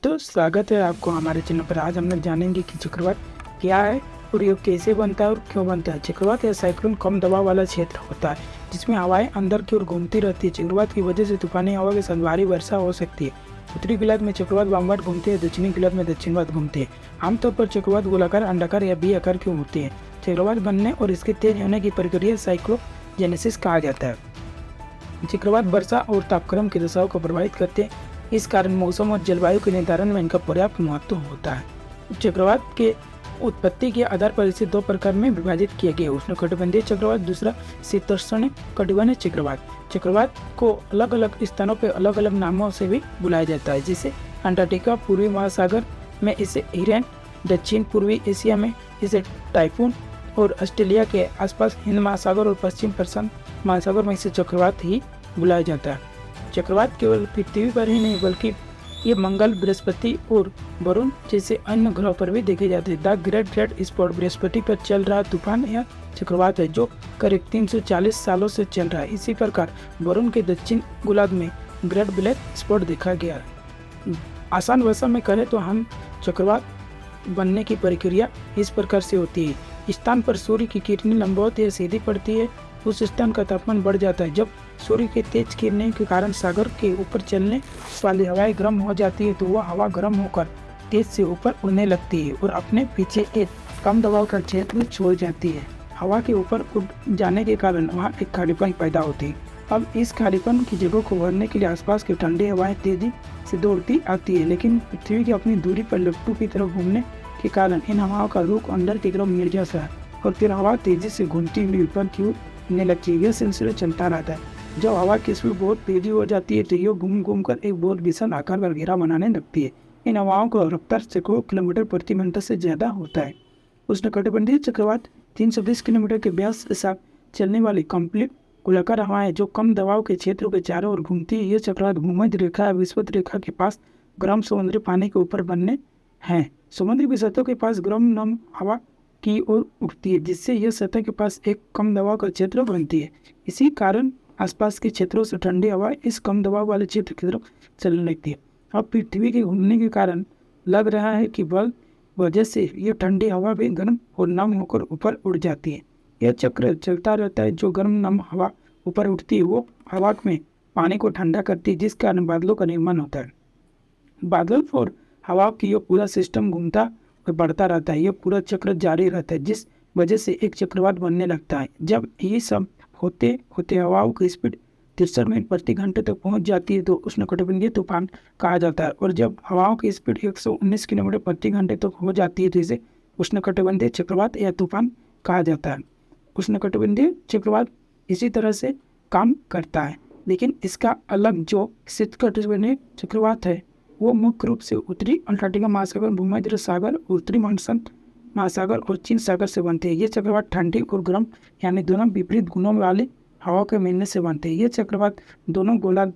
दोस्तों, स्वागत है आपको हमारे चैनल पर। आज हम लोग जानेंगे कि चक्रवात क्या है और ये कैसे बनता है और क्यों बनता है। चक्रवात या साइक्लोन कम दबाव वाला क्षेत्र होता है जिसमें हवाएं अंदर की ओर घूमती रहती है। चक्रवात की वजह से तूफानी हवा के साथ भारी वर्षा हो सकती है। उत्तरी गोलार्ध में चक्रवात वामवाट घूमते हैं, दक्षिणी गोलार्ध में दक्षिणवात घूमते हैं। आमतौर पर चक्रवात गोलाकार, अंडाकार या बी आकार की होती है। चक्रवात बनने और इसके तेज होने की प्रक्रिया साइक्लोजेनेसिस कहा जाता है। चक्रवात वर्षा और तापक्रम की दशाओं को प्रभावित करते हैं। इस कारण मौसम और जलवायु के निर्धारण में इनका पर्याप्त महत्व होता है। चक्रवात के उत्पत्ति के आधार पर इसे दो प्रकार में विभाजित किया गया। उष्णकटिबंधीय चक्रवात, दूसरा शीतोष्ण कटिबंधीय चक्रवात। चक्रवात को अलग अलग स्थानों पर अलग अलग नामों से भी बुलाया जाता है, जैसे अंटार्कटिका पूर्वी महासागर में इसे इरेन, दक्षिण पूर्वी एशिया में इसे टाइफून और ऑस्ट्रेलिया के आसपास हिंद महासागर और पश्चिम प्रशांत महासागर में इसे चक्रवात ही बुलाया जाता है। चक्रवात केवल पृथ्वी पर ही नहीं बल्कि ये मंगल, बृहस्पति और वरुण जैसे अन्य ग्रहों पर भी देखे जाते हैं। The great red spot Brihaspati पर चल रहा तूफान या चक्रवात है जो करीब 340 सालों से चल रहा है। इसी प्रकार वरुण के दक्षिण गोलार्ध में ग्रेट ब्लैक स्पॉट देखा गया। आसान भाषा में कहें तो हम चक्रवात बनने की प्रक्रिया इस प्रकार से होती है। स्थान पर सूर्य की किरणें लंबवत या सीधी पड़ती है, उस स्थान का तापमान बढ़ जाता है। जब सूर्य के तेज किरणें के कारण सागर के ऊपर चलने वाली हवाएं गर्म हो जाती है तो वह हवा गर्म होकर तेज से ऊपर उड़ने लगती है और अपने पीछे एक कम दबाव का क्षेत्र छोड़ जाती है। हवा के ऊपर उड़ जाने के कारण वहाँ एक खालीपन पैदा होती है। अब इस खालीपन की जगह को भरने के लिए आसपास की ठंडी हवाएं तेजी से दौड़ती आती है, लेकिन पृथ्वी की अपनी दूरी पर लट्टू की तरफ घूमने के कारण इन हवाओं का रुख अंदर की तरफ मिल जाता है और फिर हवा तेजी से घूमती हुई ऊपर की ओर उड़ने लगती है। यह सिलसिला चलता रहता है। जब हवा की स्पीड बहुत तेजी हो जाती है तो यह घूम घूम कर एक बहुत विशाल आकार का घेरा बनाने लगती है। इन हवाओं का रफ्तार सैकड़ों किलोमीटर प्रति घंटा से ज्यादा होता है। उष्णकटिबंधीय चक्रवात 320 किलोमीटर के व्यास के साथ चलने वाली कंप्लीट गोलाकार हवाएं जो कम दबाव के क्षेत्रों के चारों ओर घूमती है। ये चक्रवात भूमध्य रेखा या विषुवत रेखा के पास गर्म समुद्री पानी के ऊपर बनने हैं। समुद्री सतह के पास गर्म नम हवा की ओर उठती है, जिससे यह सतह के पास एक कम दबाव का क्षेत्र बनती है। इसी कारण आसपास के क्षेत्रों से ठंडी हवा इस कम दबाव वाले क्षेत्र की तरफ चलने लगती है। अब पृथ्वी के घूमने के कारण लग रहा है कि बल वजह से यह ठंडी हवा भी गर्म और नम होकर ऊपर उड़ जाती है। यह चक्र चलता रहता है। जो गर्म नम हवा ऊपर उठती है वो हवा में पानी को ठंडा करती है, जिस कारण बादलों का निर्माण होता है। बादल और हवा की यह पूरा सिस्टम घूमता और बढ़ता रहता है। यह पूरा चक्र जारी रहता है, जिस वजह से एक चक्रवात बनने लगता है। जब ये सब होते होते हवाओं की स्पीड 63 मील प्रति घंटे तक पहुंच जाती है तो उष्णकटिबंधीय तूफान कहा जाता है। और जब हवाओं की स्पीड 119 किलोमीटर प्रति घंटे तक हो जाती है तो इसे उष्णकटिबंधीय चक्रवात या तूफान कहा जाता है। उष्णकटिबंधीय चक्रवात इसी तरह से काम करता है, लेकिन इसका अलग जो शीतकटिबंधीय चक्रवात है वो मुख्य रूप से उत्तरी अंटार्कटिका महासागर, भूमध्य सागर, उत्तरी महासागर और चीन सागर से बनते हैं। ये चक्रवात ठंडी और गर्म यानी दोनों विपरीत गुणों वाले हवा के मिलने से बनते हैं। ये चक्रवात दोनों गोलार्ध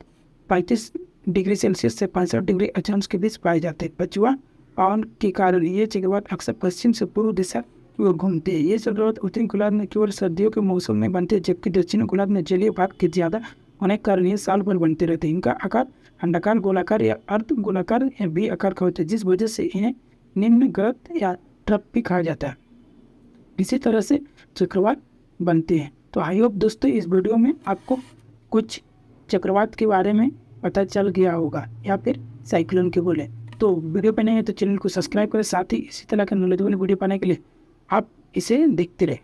35 डिग्री सेल्सियस से 65 डिग्री अक्षांश के बीच पाए जाते हैं। पछुआ पवन के कारण ये चक्रवात अक्सर पश्चिम से पूर्व दिशा की ओर घूमते हैं। ये चक्रवात उत्तरी गोलार्ध में केवल सर्दियों के मौसम में बनते हैं, जबकि दक्षिणी गोलार्ध में जलीय भाग के ज्यादा होने के कारण ये साल भर बनते रहते हैं। इनका आकार अंडाकार, गोलाकार या अर्ध गोलाकार या बी आकार का होता है, जिस वजह से इन्हें निम्न गर्त या ट्रप भी कहा जाता है। इसी तरह से चक्रवात बनते हैं। तो आई होप दोस्तों इस वीडियो में आपको कुछ चक्रवात के बारे में पता चल गया होगा या फिर साइक्लोन के बोले। तो वीडियो पे नहीं है तो चैनल को सब्सक्राइब करें, साथ ही इसी तरह के नॉलेजेबल वीडियो पाने के लिए आप इसे देखते रहे।